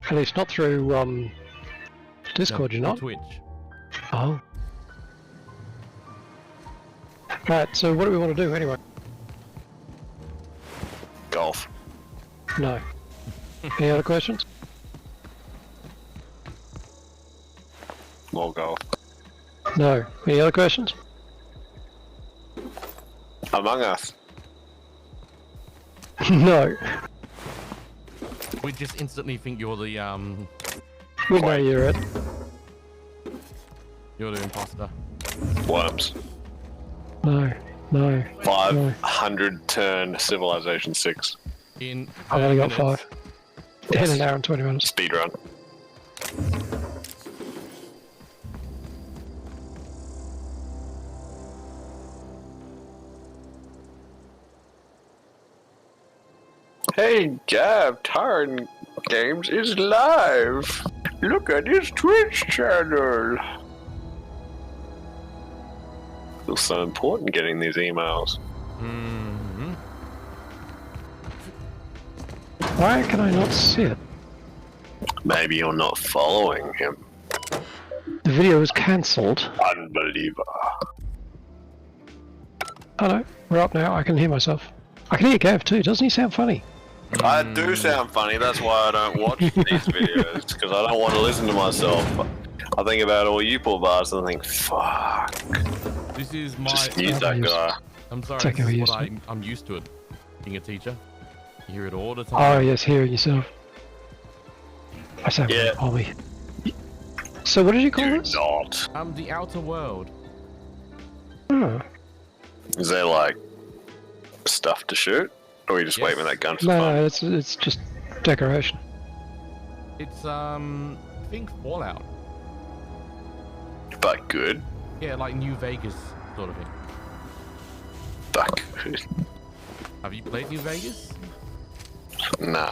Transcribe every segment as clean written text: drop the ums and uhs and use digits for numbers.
At least not through Discord, No, you're not? Twitch. Oh. Right, so what do we want to do anyway? Golf. No. Any other questions? More golf. No. Any other questions? Among Us. No. We just instantly think you're the We know you're it. imposter. Worms. No. No. 500 turn Civilization 6. In I've only got 30 minutes. 5. In an hour and 20 minutes. Speedrun. Hey Gav, Tarn Games is live! Look at his Twitch channel! Feels so important getting these emails. Mm-hmm. Why can I not see it? Maybe you're not following him. The video was cancelled. Unbeliever. Oh no, we're up now. I can hear myself. I can hear Gav too. Doesn't he sound funny? I do sound funny, that's why I don't watch these videos, because I don't want to listen to myself. I think about all you poor bastards and I think, fuck. This is my. Just mute that guy. I'm sorry. It's okay, This we're is what used I'm used to it. Being a teacher, you hear it all the time. Oh yes, hearing yourself. I sound Yeah. Ollie. So what did you call Do this? not. The Outer World. Oh. Is there like stuff to shoot? Or are you just waving that gun for No, fun? no, it's just decoration. It's I think Fallout. But good. Yeah, like New Vegas sort of thing. But good. Have you played New Vegas? Nah.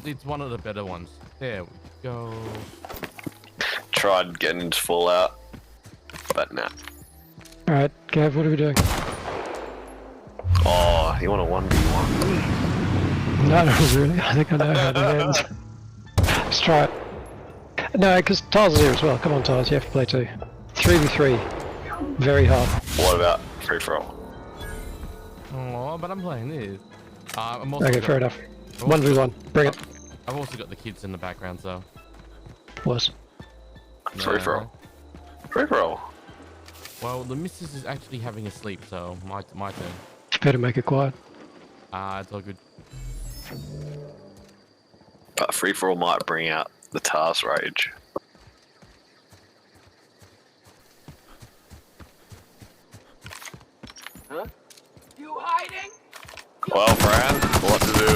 It's one of the better ones. There we go. Tried getting into Fallout. But nah. Alright, Gav, what are we doing? Oh, you want a 1v1? No, no, really. I think I know how it ends. Let's try it. No, because Tars is here as well. Come on, Tars, you have to play too. 3v3. Very hard. What about free for all? Oh, but I'm playing this. I'm also Okay, got- fair enough. I've also 1v1. Bring it. I've also got the kids in the background, so. Was. Free for all. Free for all. Well, the missus is actually having a sleep, so my turn. Better make it quiet. It's all good. But free for all might bring out the Tars rage. Huh? You hiding? Well, Fran, what to do?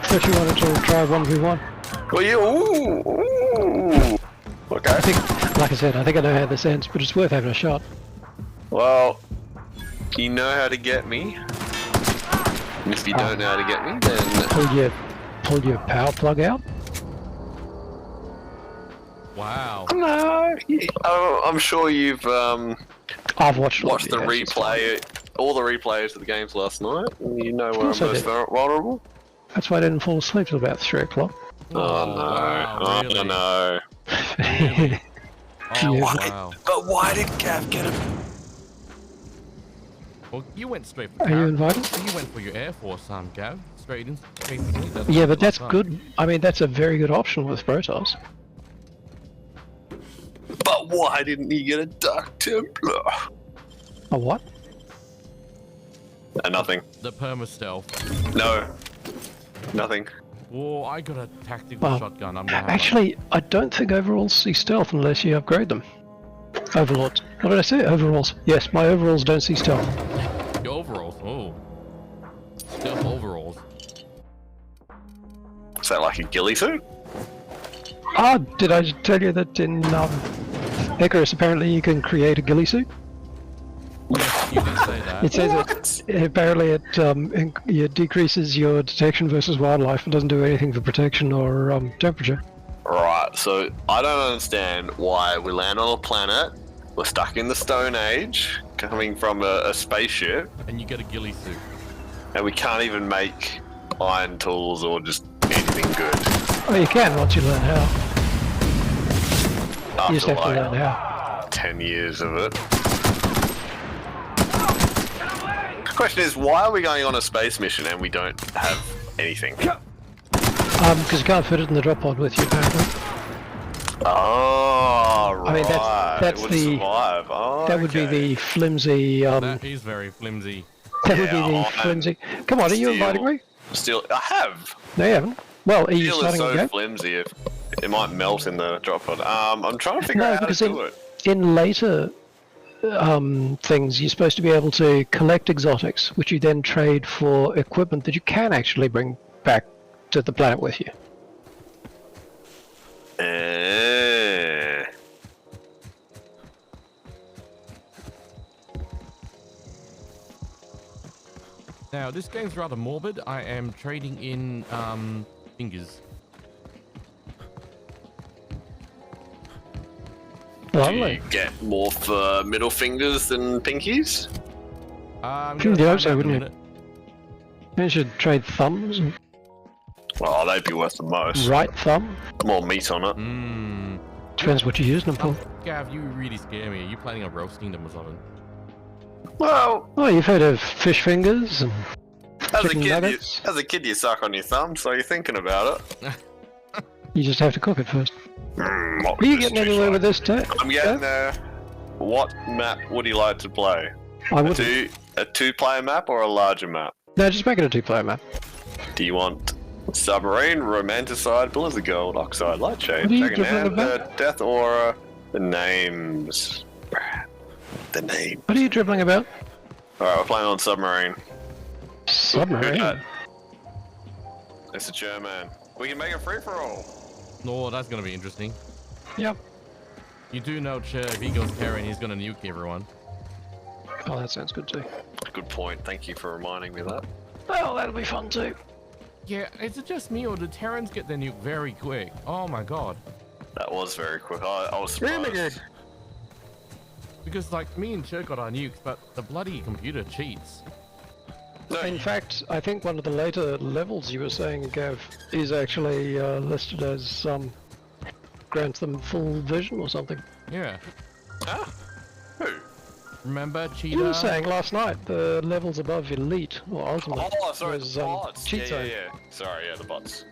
Thought you wanted to try 1v1. Well, you. Ooh. Okay. I think, like I said, I think I know how this ends, but it's worth having a shot. Well, you know how to get me. And if you don't know how to get me, then Pull your power plug out. Wow. no. Oh, I'm sure you've I've watched all watched the videos, it's replay, all the replays of the games last night, and you know where I'm course I most did. vulnerable. That's why I didn't fall asleep till about 3 o'clock. Oh no! Wow, really? Oh no! Oh, Yeah. wow. But why did Gav get him? Well, you went straight for Are you Gav. invited? You went for your Air Force, Gav. Straight in. Yeah, but that's good. I mean, that's a very good option with Protoss. But why didn't he get a Dark Templar? A what? Nothing. The perma stealth. No. Nothing. Whoa, I got a tactical Well, shotgun. I'm gonna Actually, I don't think overalls see stealth unless you upgrade them. Overlords. What did I say? Overalls. Yes, my overalls don't see stealth. Your overalls. Oh. Stealth overalls. Is that like a ghillie suit? Ah, did I tell you that in Icarus apparently you can create a ghillie suit? Yes, you did say that. It says apparently it decreases your detection versus wildlife and doesn't do anything for protection or temperature. Right, so I don't understand why we land on a planet, we're stuck in the Stone Age, coming from a spaceship, And you get a ghillie suit. and we can't even make iron tools or just anything good. Oh, you can once you learn how. After You just have to like learn how. 10 years of it. The question is, why are we going on a space mission and we don't have anything? Because you can't fit it in the drop pod with you, apparently. Oh, right. I mean, that's it would the- survive. Oh, That would be okay. the flimsy. That is very flimsy. That would be Yeah, the oh, flimsy. Come on, are you steel. inviting me? Still, I have. No, you haven't. Well, are you Steel is starting so again? flimsy, if it might melt in the drop pod. I'm trying to figure No, out how to because do it. in later things, you're supposed to be able to collect exotics, which you then trade for equipment that you can actually bring back to the planet with you. Now, this game's rather morbid. I am trading in fingers. Do Lovely. you get more for middle fingers than pinkies? I'm Couldn't gonna you find also, out in a wouldn't you? minute. You should trade thumbs. And Well, they'd be worth the most. right thumb. More meat on it. Mmm. Depends what you're using them for. Gav, you really scare me. Are you planning on roasting them or something? Well, Oh, you've heard of fish fingers and as a chicken kid, nuggets? you suck on your thumb, so you're thinking about it. You just have to cook it first. What Are would you this getting taste anywhere like? with this tech? I'm getting there. What map would you like to play? I A wouldn't. two-player map or a larger map? No, just make it a two-player map. Do you want submarine, romanticide, blizzard gold, oxide, light shade, What are you second hand, dribbling about? death aura, the names, the name. What are you dribbling about? All right, we're playing on submarine. Submarine. Good. It's a German. We can make it free for all. No, that's gonna be interesting. Yep. You do know, Che, if he goes Terran, he's gonna nuke everyone. Oh, that sounds good too. Good point. Thank you for reminding me of that. Oh, that'll be fun too. Yeah, is it just me or do Terrans get their nuke very quick? Oh my god. That was very quick. I was Really surprised. good. Because like me and Che got our nukes, but the bloody computer cheats. No, In fact, I think one of the later levels you were saying, Gav, is actually listed as grants them full vision or something. Yeah. huh? Who? Remember Cheetah? You were saying last night the levels above Elite or Ultimate Oh, sorry, was the bots. cheat Yeah, zone. yeah. Sorry, yeah, the bots.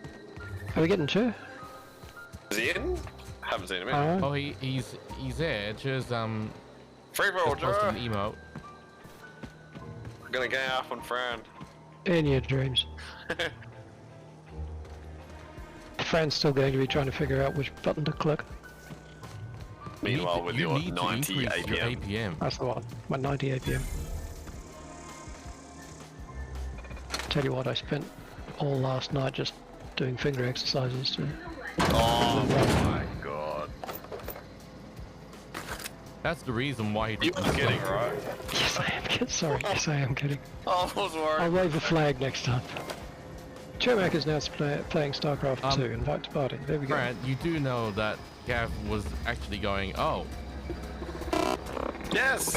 Are we getting Che? Is he in? Haven't seen him in. Alright. Oh, he's there. Che's Free roll, just posted Joe. an emote. I'm gonna gang off on Fran. In your dreams. Fran's still going to be trying to figure out which button to click. Meanwhile, with you your need to 90 increase your APM. APM. That's the one. My 90 APM. Tell you what, I spent all last night just doing finger exercises to... Oh my god. That's the reason why he You didn't. were kidding, right? Yes, I am kidding. Sorry, yes, I am kidding. Oh, I was I'll worried. wave the flag next time. Chomak is now playing StarCraft 2. Invite to party. There we go. Grant, you do know that Gav was actually going, oh, Yes!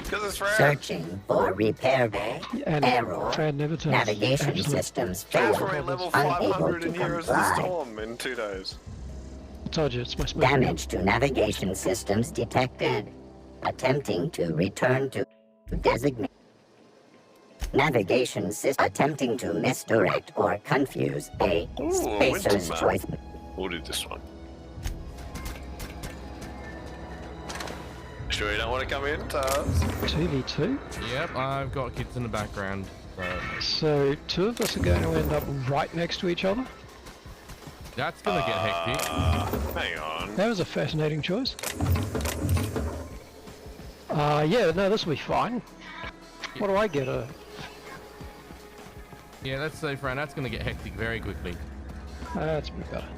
Because it's Fran. Searching for repair bay. And Error. Fran never tells. Navigation Absolute- systems Fran failed. for a level Unable 500 to in Heroes of the comply. Storm in 2 days. I told you, it's my smoke. Damage to navigation systems detected. Attempting to return to designate. Navigation system attempting to misdirect or confuse a Ooh, spacer's winter map. choice. We'll do this one. Sure you don't want to come in, Taz? 2v2. yep, I've got kids in the background. So So, two of us are going to end up right next to each other. that's gonna get hectic. Hang on. That was a fascinating choice. Yeah, no, this will be fine. What do I get? Yeah, let's say, Fran, that's gonna get hectic very quickly. That's a bit better.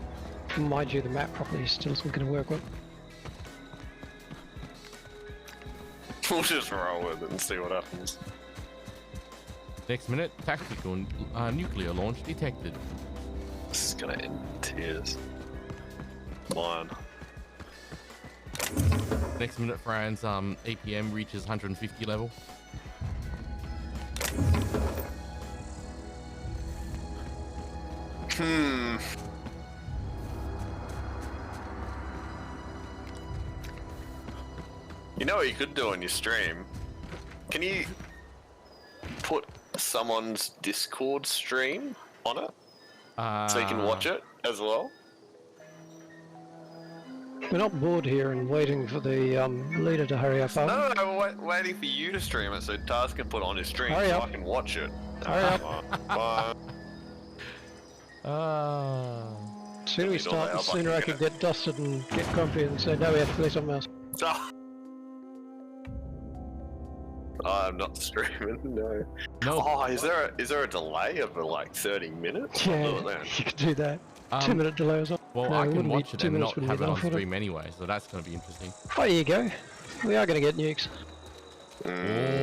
Mind you, the map probably still isn't going to work well. We'll just roll with it and see what happens. Next minute, tactical nuclear launch detected. This is gonna end in tears. One. Next minute, Fran's APM reaches 150 level. Hmm. You know what you could do on your stream? Can you put someone's Discord stream on it so you can watch it as well? We're not bored here and waiting for the leader to hurry up. No, we're waiting for you to stream it so Taz can put it on his stream Hurry so up. I can watch it. Hurry up. Sooner we start, the sooner I could get dusted and get grumpy and say, no, we have to play something else. I'm not streaming, no. No. Oh, is there a delay of like 30 minutes? Yeah, I'll do it then. you could do that. 2-minute delay or something. Well, No, I it can wouldn't be watch it 2 and minutes not wouldn't have be it on enough, would it? stream anyway, so that's going to be interesting. Oh, there you go. We are going to get nukes.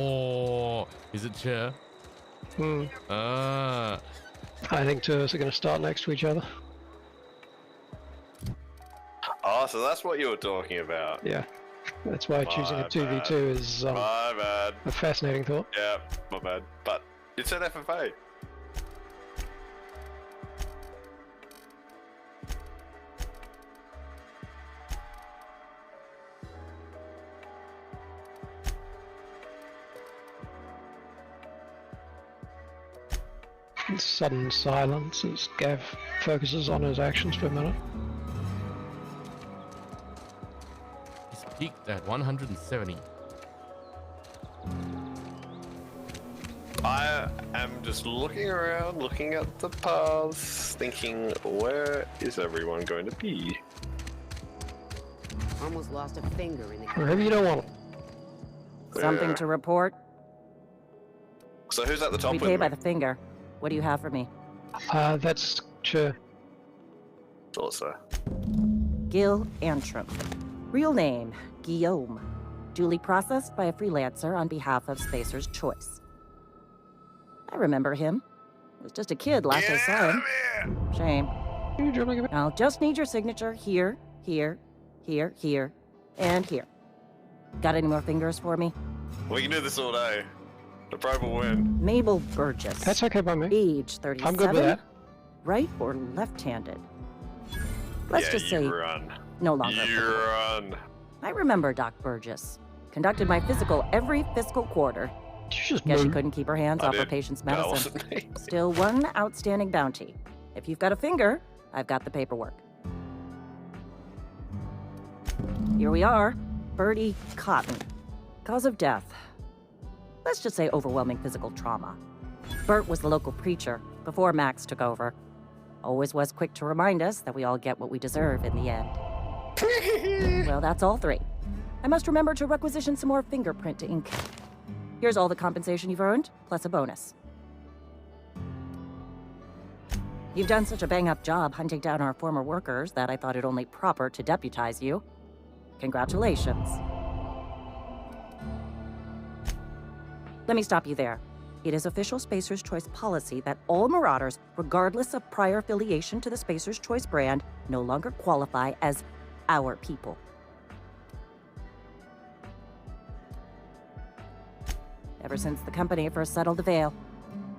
Oh, is it chair? Hmm. Uh, I think two of us are going to start next to each other. Oh, so that's what you were talking about. Yeah. That's why choosing a My 2v2 is My bad. a fascinating thought. Yeah, my bad. But it's an FFA. Sudden silence as Gav focuses on his actions for a minute. he's peaked at 170. I am just looking around, looking at the paths, thinking, where is everyone going to be? Almost lost a finger in the Wherever you don't want it. Something Yeah. to report? So who's at the top We with pay me? by the finger. What do you have for me? That's sure. Thought so. Gil Antrim. Real name, Guillaume. Duly processed by a freelancer on behalf of Spacer's Choice. I remember him. Was just a kid last I saw him. Shame. You drilling a bit? I'll just need your signature here, here, here, here, and here. Got any more fingers for me? We can do this all day. The pro will win. Mabel Burgess. That's okay by me. Age 37. I'm good with that. Right or left-handed? Let's Yeah, just say you run. no longer. You run. I remember Doc Burgess. Conducted my physical every fiscal quarter. Did you just Guess she move? couldn't keep her hands I off her did. patient's That medicine. wasn't me. Still one outstanding bounty. If you've got a finger, I've got the paperwork. Here we are. Bertie Cotton. Cause of death. Let's just say overwhelming physical trauma. Bert was the local preacher before Max took over. Always was quick to remind us that we all get what we deserve in the end. Well, that's all three. I must remember to requisition some more fingerprint ink. Here's all the compensation you've earned, plus a bonus. You've done such a bang-up job hunting down our former workers that I thought it only proper to deputize you. Congratulations. Let me stop you there. It is official Spacer's Choice policy that all Marauders, regardless of prior affiliation to the Spacer's Choice brand, no longer qualify as our people. Ever since the company first settled the Veil.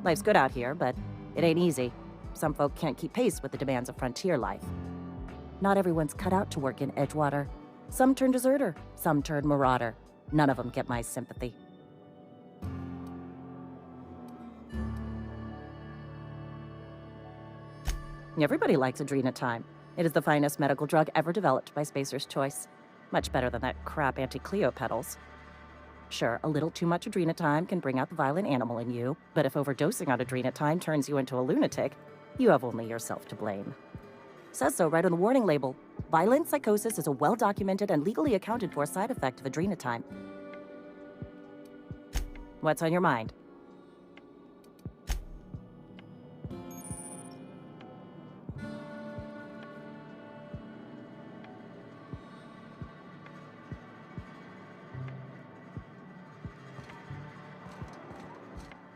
Life's good out here, but it ain't easy. Some folk can't keep pace with the demands of frontier life. Not everyone's cut out to work in Edgewater. Some turn deserter, some turn marauder. None of them get my sympathy. Everybody likes Adrenatime. It is the finest medical drug ever developed by Spacer's Choice. Much better than that crap anti-Cleo pedals. Sure, a little too much Adrenatime can bring out the violent animal in you, but if overdosing on Adrenatime turns you into a lunatic, you have only yourself to blame. Says so right on the warning label. Violent psychosis is a well-documented and legally accounted for side effect of Adrenatime. What's on your mind?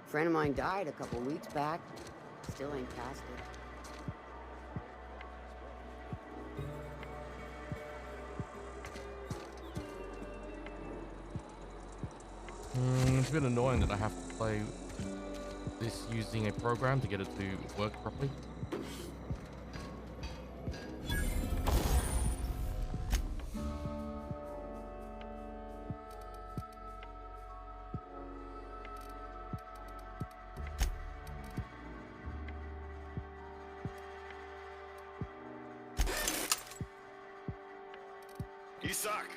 friend of mine died a couple weeks back. Still ain't past it. It's a bit annoying that I have to play this using a program to get it to work properly. You suck.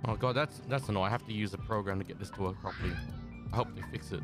Oh god, that's annoying. I have to use a program to get this to work properly. I hope they fix it.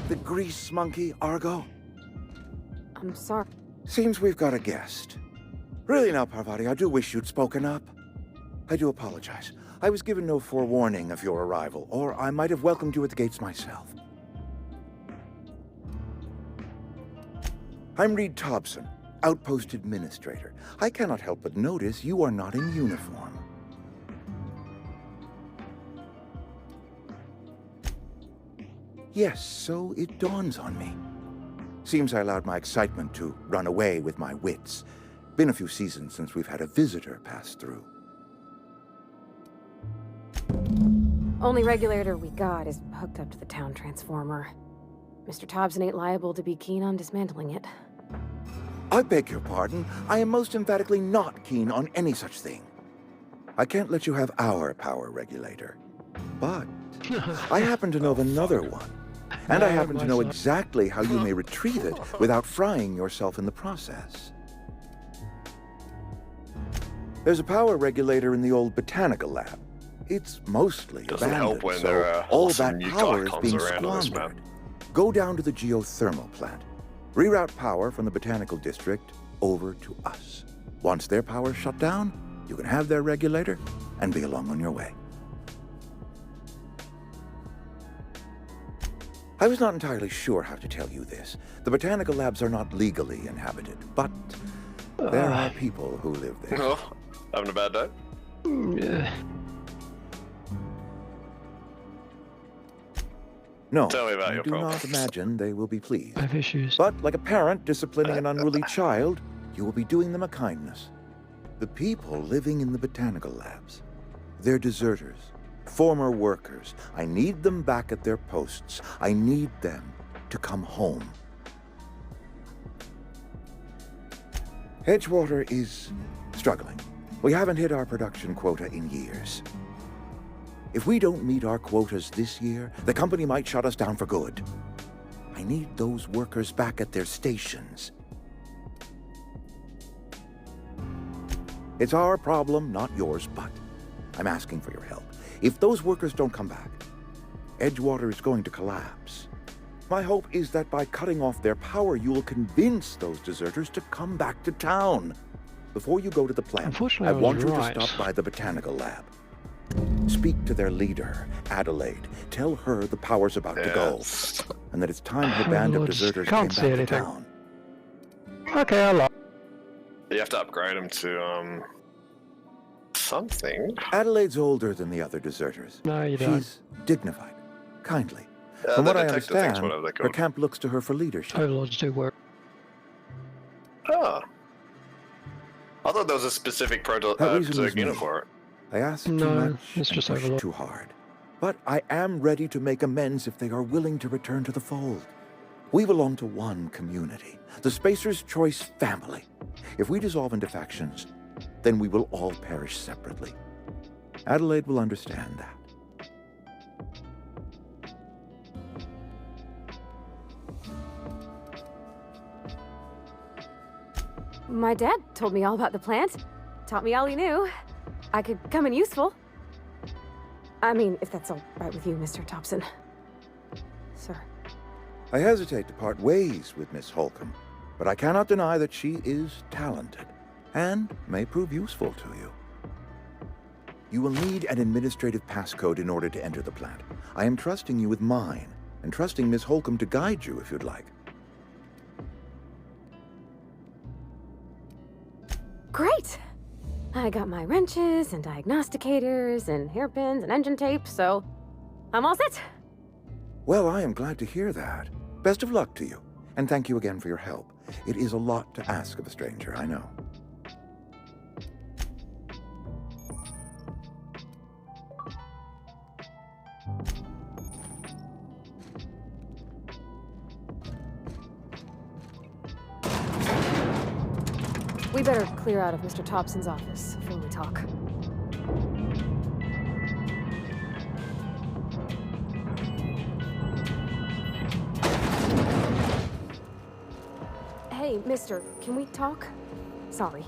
The grease monkey, Argo? I'm sorry. Seems we've got a guest. Really now, Parvati, I do wish you'd spoken up. I do apologize. I was given no forewarning of your arrival, or I might have welcomed you at the gates myself. I'm Reed Thompson, Outpost Administrator. I cannot help but notice you are not in uniform. Yes, so it dawns on me. Seems I allowed my excitement to run away with my wits. Been a few seasons since we've had a visitor pass through. Only regulator we got is hooked up to the town transformer. Mr. Thompson ain't liable to be keen on dismantling it. I beg your pardon. I am most emphatically not keen on any such thing. I can't let you have our power regulator. But I happen to know of another one. And I happen to know exactly how you may retrieve it without frying yourself in the process. There's a power regulator in the old botanical lab. It's mostly Doesn't abandoned, help when so there are all awesome that new power is icons being around on this map. squandered. Go down to the geothermal plant. Reroute power from the botanical district over to us. Once their power's shut down, you can have their regulator and be along on your way. I was not entirely sure how to tell you this. The botanical labs are not legally inhabited, but there are people who live there. Oh, having a bad day? Yeah. No, Tell me about I your do problem. not imagine they will be I pleased. have issues. But like a parent disciplining an unruly child, you will be doing them a kindness. The people living in the botanical labs, they're deserters, former workers. I need them back at their posts. I need them to come home. Edgewater is struggling. We haven't hit our production quota in years. If we don't meet our quotas this year, the company might shut us down for good. I need those workers back at their stations. It's our problem, not yours, but I'm asking for your help. If those workers don't come back, Edgewater is going to collapse. My hope is that by cutting off their power, you will convince those deserters to come back to town. Before you go to the plant, Unfortunately, I I was want you right. to stop by the botanical lab. Speak to their leader, Adelaide. Tell her the power's about to go, Yes. and that it's time her band of Lord, deserters can't came see back to anything. town. Okay, I lied. You have to upgrade them to, something. Adelaide's older than the other deserters. No, you don't. She's dignified, kindly. From The what I detector things, understand, whatever they're her called. camp looks to her for leadership. Overlords do work. Ah. I thought there was a specific That reason was unit me. for it. I ask too No, much it's and just push Overlord. too hard. But I am ready to make amends if they are willing to return to the fold. We belong to one community, the Spacer's Choice family. If we dissolve into factions, then we will all perish separately. Adelaide will understand that. My dad told me all about the plant. Taught me all he knew. I could come in useful. I mean, if that's all right with you, Mr. Thompson. Sir. I hesitate to part ways with Miss Holcomb, but I cannot deny that she is talented and may prove useful to you. You will need an administrative passcode in order to enter the plant. I am trusting you with mine, and trusting Miss Holcomb to guide you if you'd like. Great! I got my wrenches and diagnosticators and hairpins and engine tape, so I'm all set. Well, I am glad to hear that. Best of luck to you, and thank you again for your help. It is a lot to ask of a stranger, I know. We better clear out of Mr. Thompson's office before we talk. Hey, mister, can we talk? Sorry.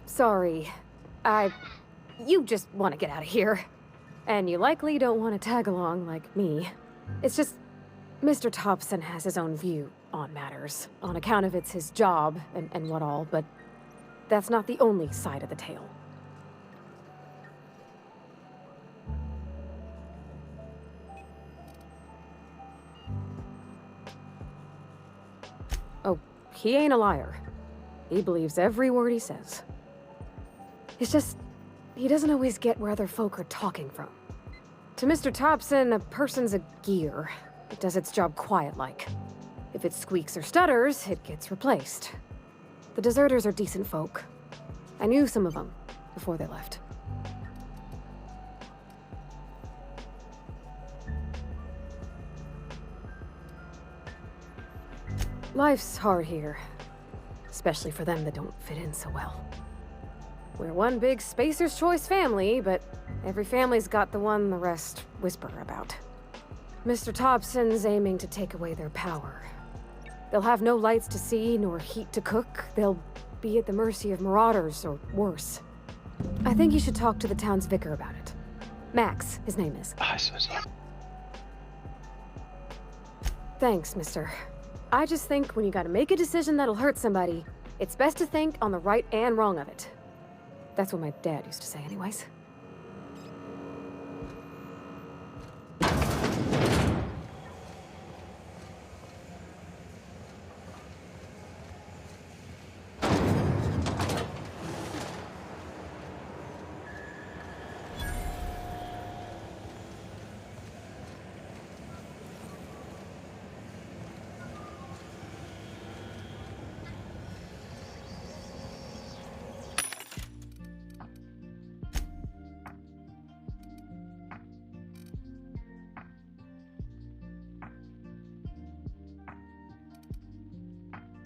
Sorry. You just want to get out of here. And you likely don't want to tag along like me. It's just, Mr. Thompson has his own view on matters, on account of it's his job and what all, but that's not the only side of the tale. Oh, he ain't a liar. He believes every word he says. It's just, he doesn't always get where other folk are talking from. To Mr. Thompson, a person's a gear, It does its job quiet-like. If it squeaks or stutters, it gets replaced. The deserters are decent folk. I knew some of them before they left. Life's hard here, especially for them that don't fit in so well. We're one big Spacer's Choice family, but every family's got the one the rest whisper about. Mr. Thompson's aiming to take away their power. They'll have no lights to see, nor heat to cook. They'll be at the mercy of marauders, or worse. I think you should talk to the town's vicar about it. Max, his name is. I suppose. Thanks, mister. I just think when you gotta make a decision that'll hurt somebody, it's best to think on the right and wrong of it. That's what my dad used to say anyways.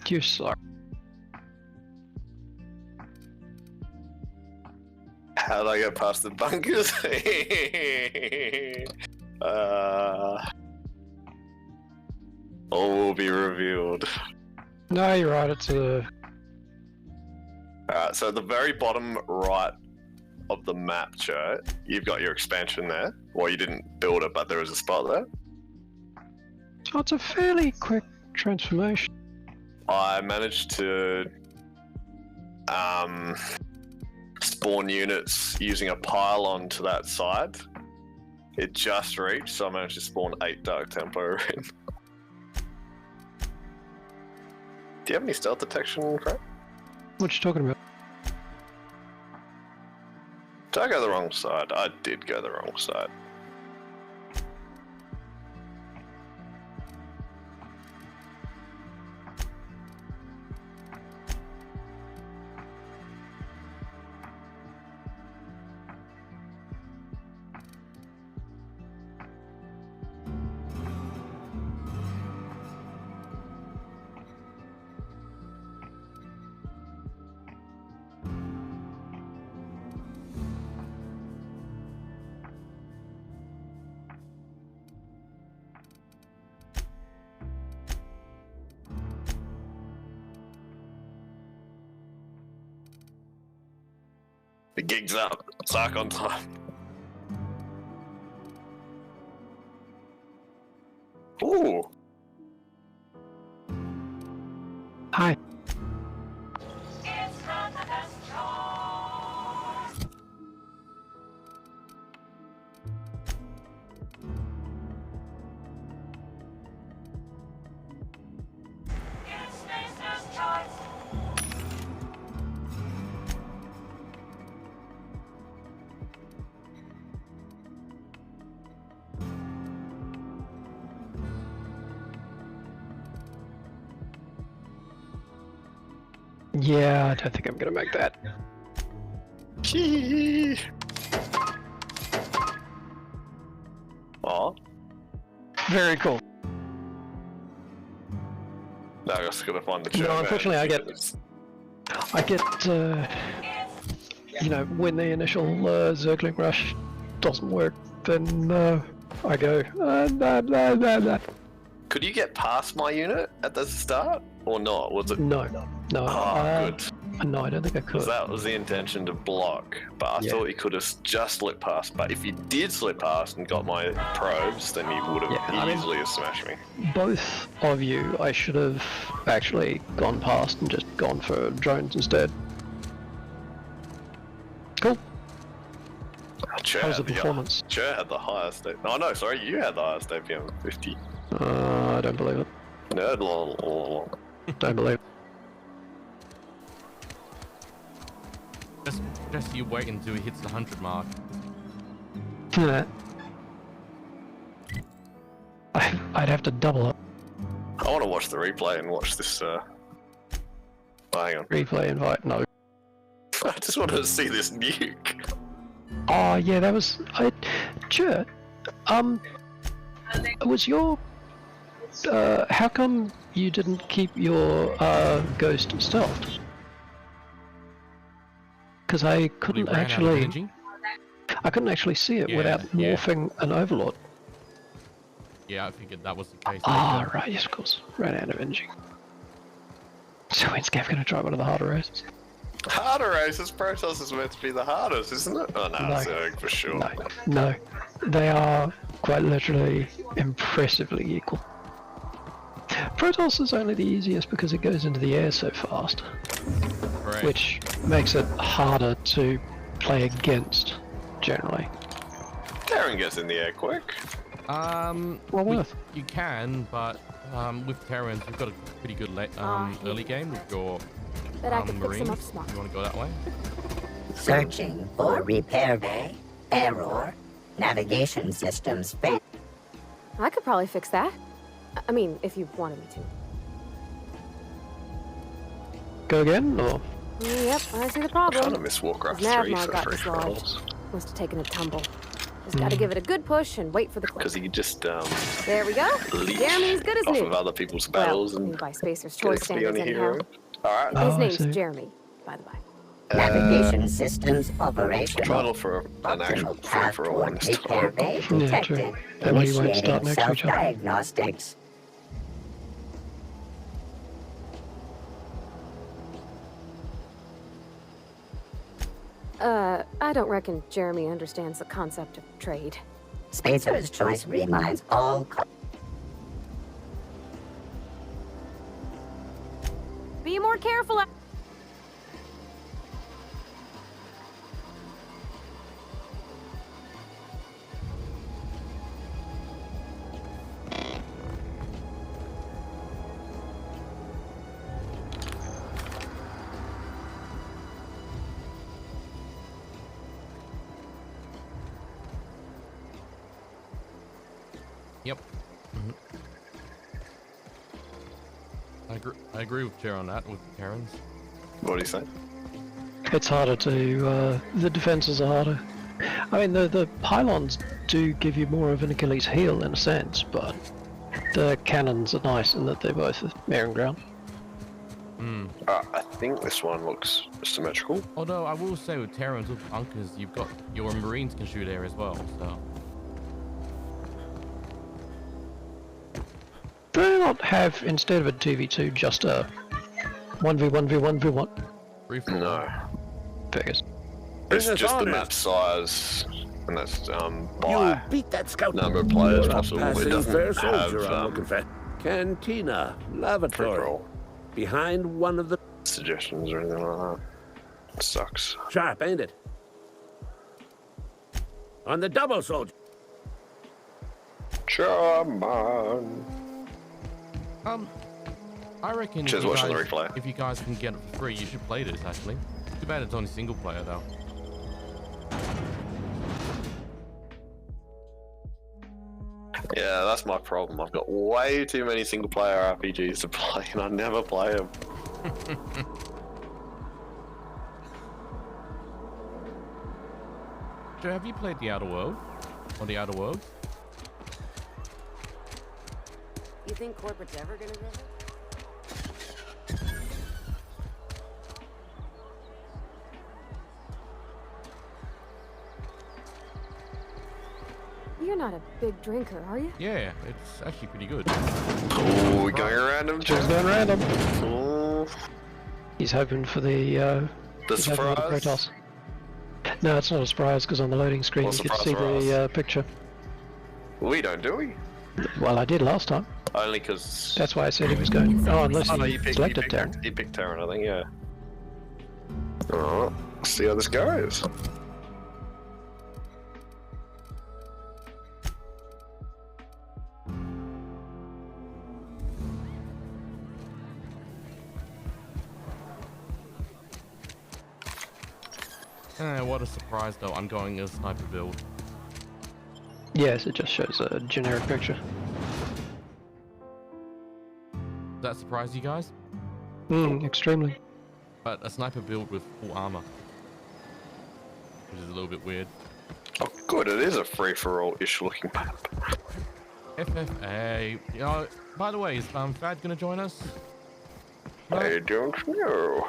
You suck. How'd I get past the bunkers? All will be revealed. No, you're right. It's a. Alright, so at the very bottom right of the map, Joe, you've got your expansion there. Well, you didn't build it, but there is a spot there. So it's a fairly quick transformation. I managed to spawn units using a pylon to that side. It just reached, so I managed to spawn 8 Dark Tempo in. Do you have any stealth detection, Craig? What you talking about? Did I go the wrong side? I did go the wrong side. The gig's up. Sark on time. Ooh. Hi. Yeah, I don't think I'm gonna make that. Chee. Oh. Very cool. Now I just gotta find the No, chair. unfortunately, I get, you know, when the initial Zergling rush doesn't work, then I go, nah. Could you get past my unit at the start, or not? Was it? No. Oh, good. No, I don't think I could. Because that was the intention to block, but I thought you could have just slipped past. But if you did slip past and got my probes, then you would have easily have smashed me. Both of you, I should have actually gone past and just gone for drones instead. Cool. How's the performance? Chair had the highest. Oh no, sorry, you had the highest APM, 50. I don't believe it. No, Don't believe it. Just you wait until he hits the 100 mark. Yeah. I'd have to double up. I want to watch the replay and watch this. Oh, hang on. Replay invite, no. I just wanted to see this nuke. Oh, yeah, that was... Sure. Was your... how come you didn't keep your, ghost stealthed? Because I couldn't ran out of actually... energy? I couldn't actually see it Yeah, without yeah. morphing an overlord. Yeah, I figured that was the case. Ah, right, yes, of course. Ran out of energy. So when's Gav gonna try one of the harder races? Harder races? Protoss is meant to be the hardest, isn't it? Oh no, No. it's Zerg for sure. No. They are quite literally impressively equal. Protoss is only the easiest because it goes into the air so fast, Right. which makes it harder to play against, generally. Terran gets in the air quick. Well, we- worth. you can, but with Terrans, we've got a pretty good early game with your Bet I could fix Marines. him up smart. You want to go that way? Searching for repair bay. Error. Navigation systems fail. I could probably fix that. I mean, if you wanted me to. Go again, or? Yep, I see the I problem. kind of miss Warcraft If 3 Navmar for got free dislodged. rolls. Must have taken a tumble. Just gotta give it a good push and wait for the Because click. you just There we go. leech Jeremy's good as off new. of other people's Well, battles I mean, and by Spacer's get Choice XP on standards your anyhow. hero. Alright, Oh, His I name's see. Jeremy, by the by. Navigation systems operational. try to look for an actual Optimal path free for a one toward repair time. bay Yeah, true. detected. That way you won't Initiating start next to each other. self-diagnostics. I don't reckon Jeremy understands the concept of trade. Spacer's Choice reminds all Be more careful. Yep. I agree with Jer on that, with the Terrans. What do you say? It's harder to, the defenses are harder. I mean, the pylons do give you more of an Achilles heel in a sense, but the cannons are nice in that they're both air and ground. I think this one looks symmetrical. Although I will say with Terrans, with bunkers, you've got your Marines can shoot air as well, so. Do they not have, instead of a 2v2, just a 1v1v1v1? Free for all. No. Figures. It's Bring us just the honors. map size, and that's You by beat that scout. number of players You're a possible. It passing doesn't fair have soldier, I'm looking for. Cantina, free lavatory, roll behind one of the. suggestions or anything like that. It sucks. Sharp, ain't it? On the double soldier. Charman. I reckon Cheers, if you, watching guys, the replay. if you guys can get it for free, you should play this actually. Too bad it's only single player though. Yeah, that's my problem. I've got way too many single player RPGs to play, and I never play them. Joe, have you played The Outer World? Or The Outer Worlds? You think corporate's ever gonna visit? You're not a big drinker, are you? Yeah, it's actually pretty good. Oh, we're going random. Just going random. Oh, He's hoping for the, the he's hoping for the surprise. Protoss. No, it's not a surprise, because on the loading screen What's you can the see surprise? the picture. We don't, do we? Well, I did last time. Only because. That's why I said he was going. Oh, unless Oh, no, you selected Terran. You picked Terran, I think, yeah. Alright, see how this goes. What a surprise though, I'm going as sniper build. Yes, it just shows a generic picture. that surprise you guys? Extremely. But a sniper build with full armor, which is a little bit weird. Oh, good. It is a free-for-all-ish looking map. FFA. You know, by the way, is Fad gonna join us? No? I don't know.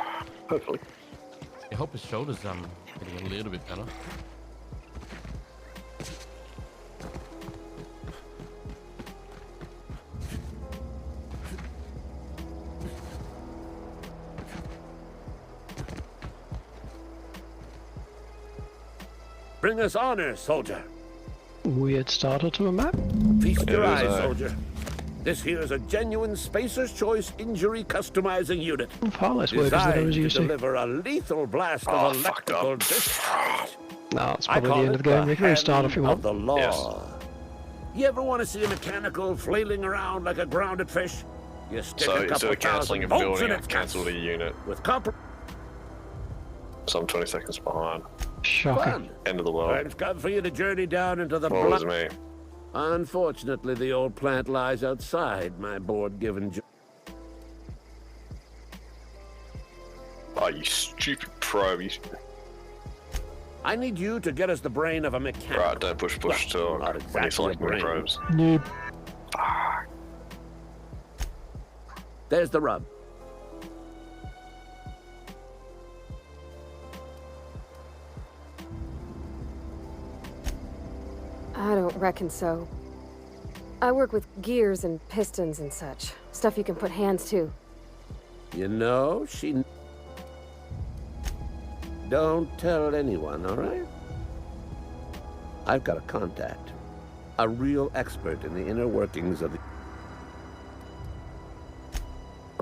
Hopefully. I hope his shoulders getting a little bit better. Bring us honor, soldier. Weird starter to a map. Feast your It is, eyes, soldier. This here is a genuine Spacer's Choice injury customizing unit. Far less weird as there Designed is to you see. deliver a lethal blast Oh, of fucked electrical up. discharge. No, it's I probably call the end it of the game. You can restart if you hand want. of the law. Yes. You ever want to see a mechanical flailing around like a grounded fish? You stick a So couple instead of cancelling a thousand volts building, in I've its cancelled a guts. unit. With copper. So I'm 20 seconds behind. Shocking. Fun. End of the world. Time's come for you to journey down into the What was blood. me? Unfortunately, the old plant lies outside my board-given. Oh, you stupid probe. You... I need you to get us the brain of a mechanic. Right, don't push Well, talk not when exactly you a select my brain. probes. Noob. There's the rub. I don't reckon so. I work with gears and pistons and such. Stuff you can put hands to. You know, she... Don't tell anyone, all right? I've got a contact. A real expert in the inner workings of the...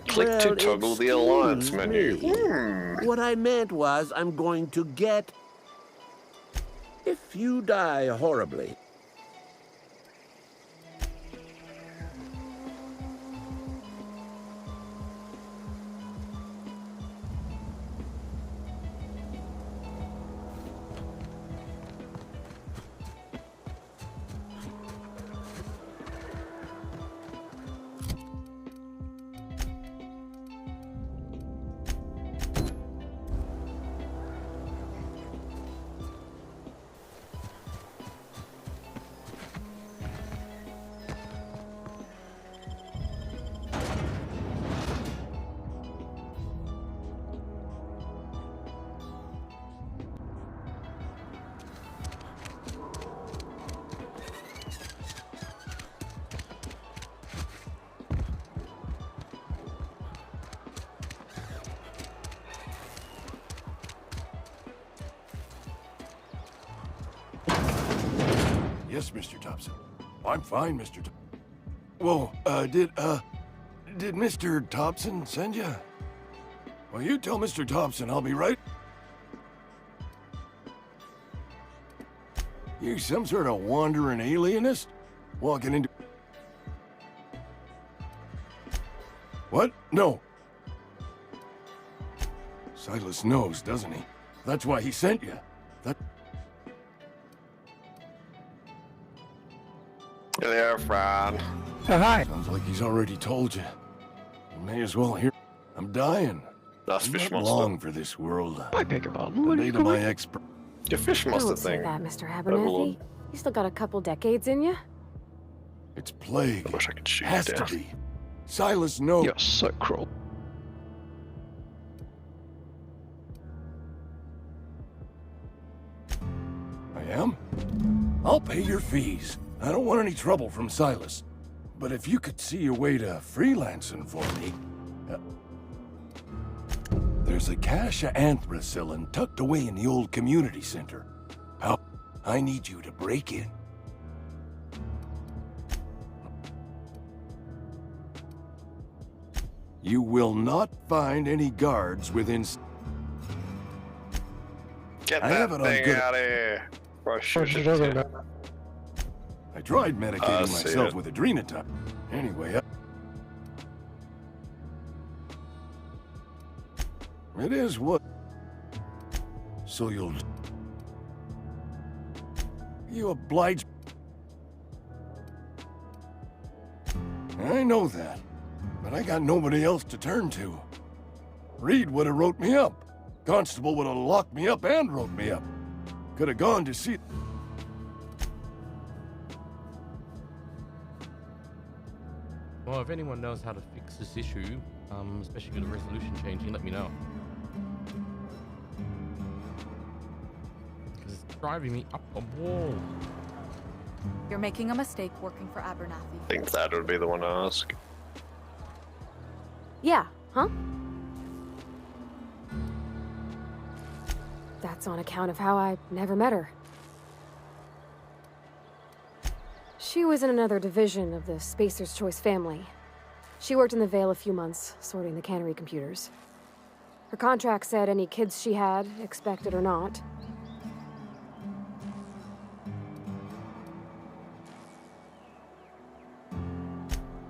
Click to toggle the alliance excuse menu. me. What I meant was I'm going to get... If you die horribly... Yes, Mr. Thompson. I'm fine, Mr. Whoa, did Mr. Thompson send you? Well, you tell Mr. Thompson I'll be right. You some sort of wandering alienist? Walking into... What? No. Silas knows, doesn't he? That's why he sent you. That... Here they are, Fran. Oh, hi. Sounds like he's already told you. You may as well hear. I'm dying. That's I'm fish not monster. long for this world. I beg your pardon. The What are you date of my calling? expert. Your fish monster Don't say thing. that, Mr. Overlord. Abernathy. You still got a couple decades in you. It's plague. I wish I could shoot Has you to down. be. Silas knows. You're so cruel. I am? I'll pay your fees. I don't want any trouble from Silas. But if you could see your way to freelancing for me... there's a cache of anthracillin tucked away in the old community center. I need you to break in. You will not find any guards within... Get I that have it on thing good- out of here. Bro, What shoot you it. talking about? I tried medicating see myself it. with adrenotide. Anyway, it is what... So you'll... You oblige... I know that. but I got nobody else to turn to. Reed would have wrote me up. Constable would have locked me up and wrote me up. Could have gone to see... Well, if anyone knows how to fix this issue, especially with the resolution changing, let me know. Because it's driving me up a wall. You're making a mistake working for Abernathy. I think that would be the one to ask. Yeah, huh? That's on account of how I never met her. She was in another division of the Spacer's Choice family. She worked in the Vale a few months, sorting the cannery computers. Her contract said any kids she had, expected or not.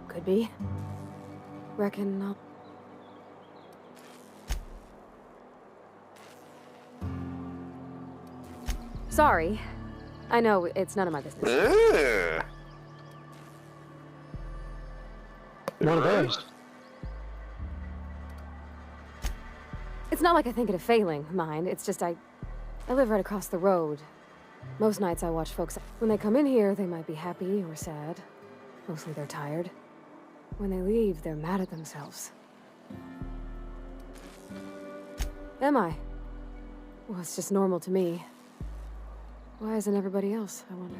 Could be. Reckon I'll... Sorry. I know it's none of my business. One of those. It's not like I think it a failing, mind. It's just I live right across the road. Most nights I watch folks. When they come in here, they might be happy or sad. Mostly they're tired. When they leave, they're mad at themselves. Am I? Well, it's just normal to me. Why isn't everybody else, I wonder?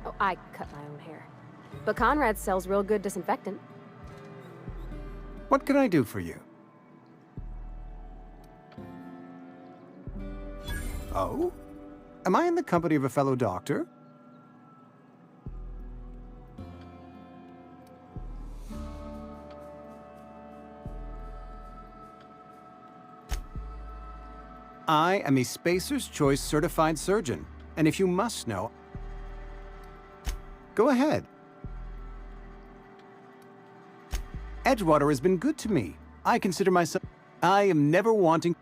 Oh, I cut my own hair. But Conrad sells real good disinfectant. What can I do for you? Oh? Am I in the company of a fellow doctor? I am a Spacer's Choice certified surgeon, and if you must know... Go ahead. Edgewater has been good to me. I consider myself... I am never wanting...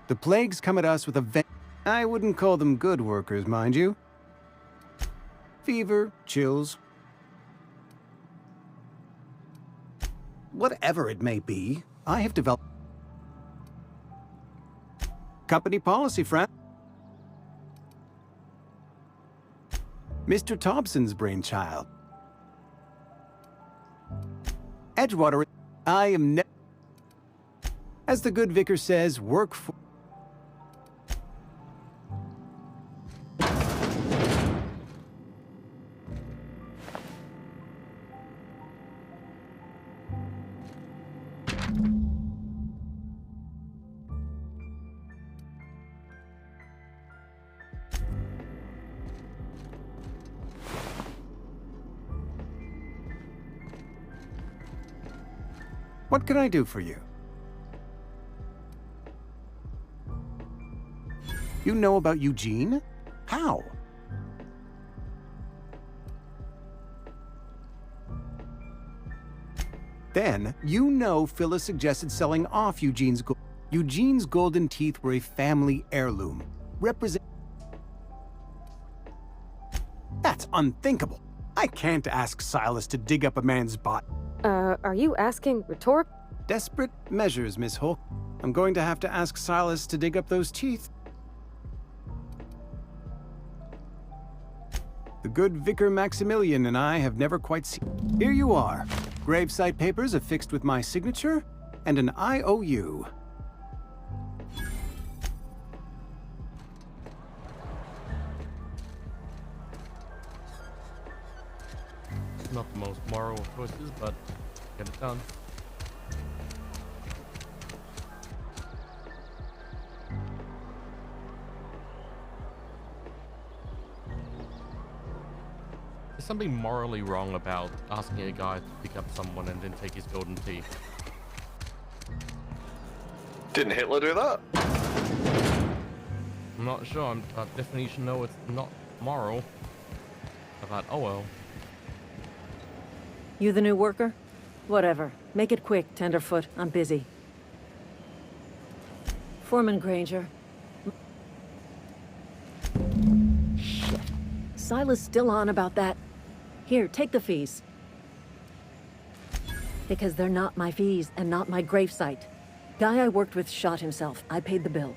The plagues come at us with a I wouldn't call them good workers, mind you. Fever, chills. Whatever it may be, I have developed... Company policy, friend. Mr. Thompson's brainchild. Edgewater... I am as the good vicar says, work for... What can I do for you? You know about Eugene? How? Then, you know Phyllis suggested selling off Eugene's golden teeth were a family heirloom. That's unthinkable. I can't ask Silas to dig up a man's body. Are you asking rhetoric? Desperate measures, Miss Hulk. I'm going to have to ask Silas to dig up those teeth. The good Vicar Maximilian and I have never quite seen... Here you are. Gravesite papers affixed with my signature and an IOU. Not the most moral of choices, but get it done. There's something morally wrong about asking a guy to pick up someone and then take his golden teeth. Didn't Hitler do that? I'm not sure. I definitely should know it's not moral. I thought, oh well. You the new worker? Whatever. Make it quick, Tenderfoot. I'm busy. Foreman Granger. Shit. Silas still on about that. Here, take the fees. Because they're not my fees and not my gravesite. Guy I worked with shot himself. I paid the bill.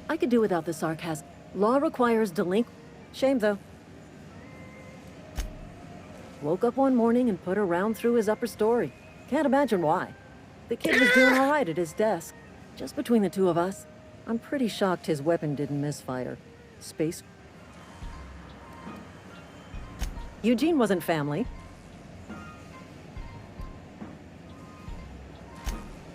I could do without the sarcasm. Law requires Shame, though. Woke up one morning and put a round through his upper story. Can't imagine why. The kid was doing all right at his desk. Just between the two of us, I'm pretty shocked his weapon didn't misfire. Space. Eugene wasn't family.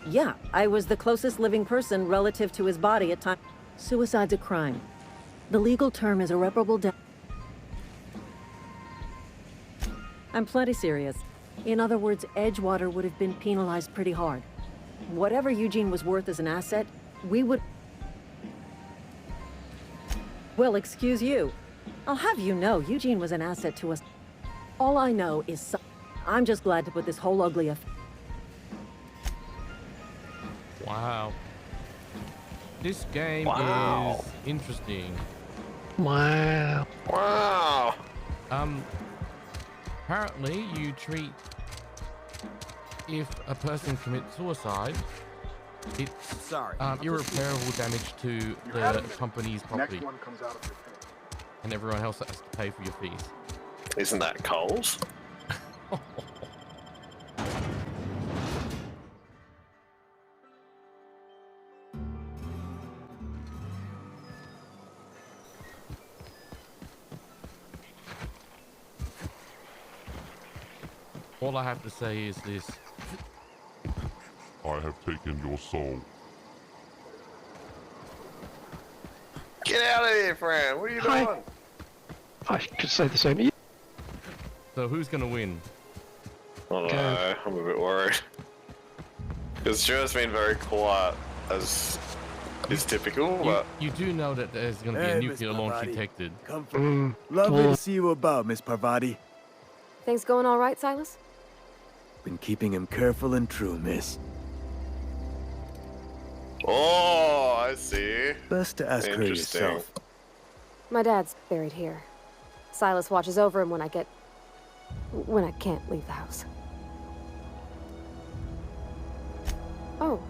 Yeah, I was the closest living person relative to his body at time. Suicide's a crime. The legal term is irreparable death. I'm plenty serious. In other words, Edgewater would have been penalized pretty hard. Whatever Eugene was worth as an asset, we would... Well, excuse you. I'll have you know, Eugene was an asset to us. All I know is I'm just glad to put this whole ugly affair. Wow. This game is interesting. Wow. Wow. Apparently you treat, if a person commits suicide, it's irreparable damage to the company's property. And everyone else has to pay for your fees. Isn't that Coles? All I have to say is this. I have taken your soul. Get out of here, friend. What are you doing? I could say the same. So who's gonna win? I don't know. I'm a bit worried. Because Stuart's been very quiet, as is typical, but... You do know that there's gonna be a nuclear launch detected. Lovely to see you about, Miss Parvati. Things going all right, Silas? Been keeping him careful and true, miss. Oh, I see. Best to ask her yourself. My dad's buried here. Silas watches over him when I can't leave the house. Oh.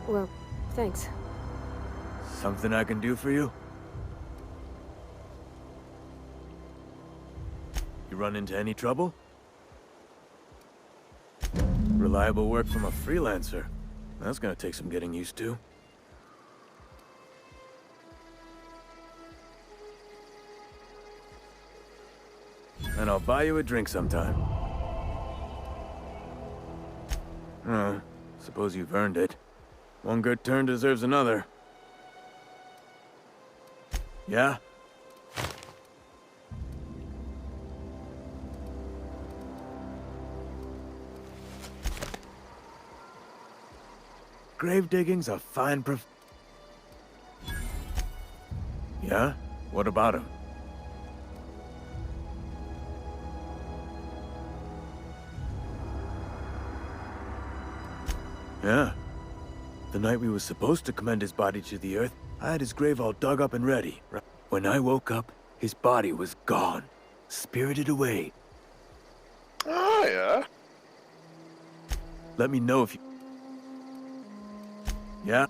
Well, thanks. Something I can do for you? You run into any trouble? Reliable work from a freelancer. That's gonna take some getting used to. And I'll buy you a drink sometime. Suppose you've earned it. One good turn deserves another. Yeah? Grave digging's a fine Yeah? What about him? Yeah. The night we were supposed to commend his body to the earth, I had his grave all dug up and ready. When I woke up, his body was gone. Spirited away. Oh, yeah? Let me know if you... Yeah?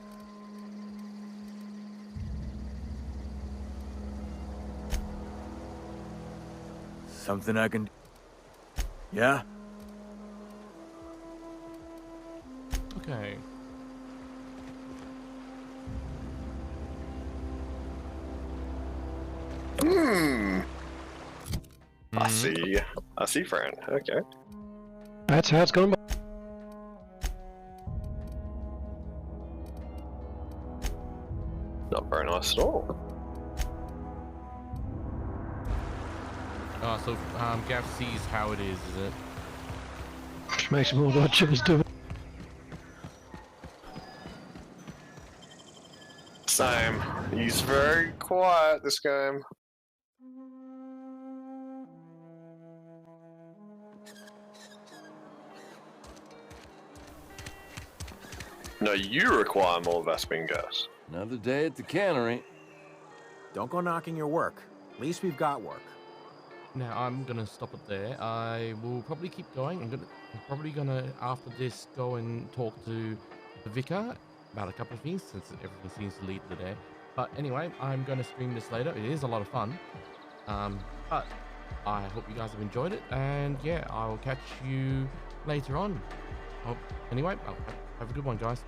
Something I can... Yeah? Okay. I see, friend. Okay. That's how it's going. Not very nice at all. Oh, so Gav sees how it is it? Which makes him all what Jim's doing. Same. He's very quiet this game. No, you require more Vespene gas. Another day at the cannery. Don't go knocking your work. At least we've got work. Now I'm gonna stop it there. I will probably keep going. I'm probably gonna after this go and talk to the vicar about a couple of things since everything seems to lead the day. But anyway, I'm gonna stream this later. It is a lot of fun. But I hope you guys have enjoyed it, and yeah, I will catch you later on. Anyway, have a good one, guys.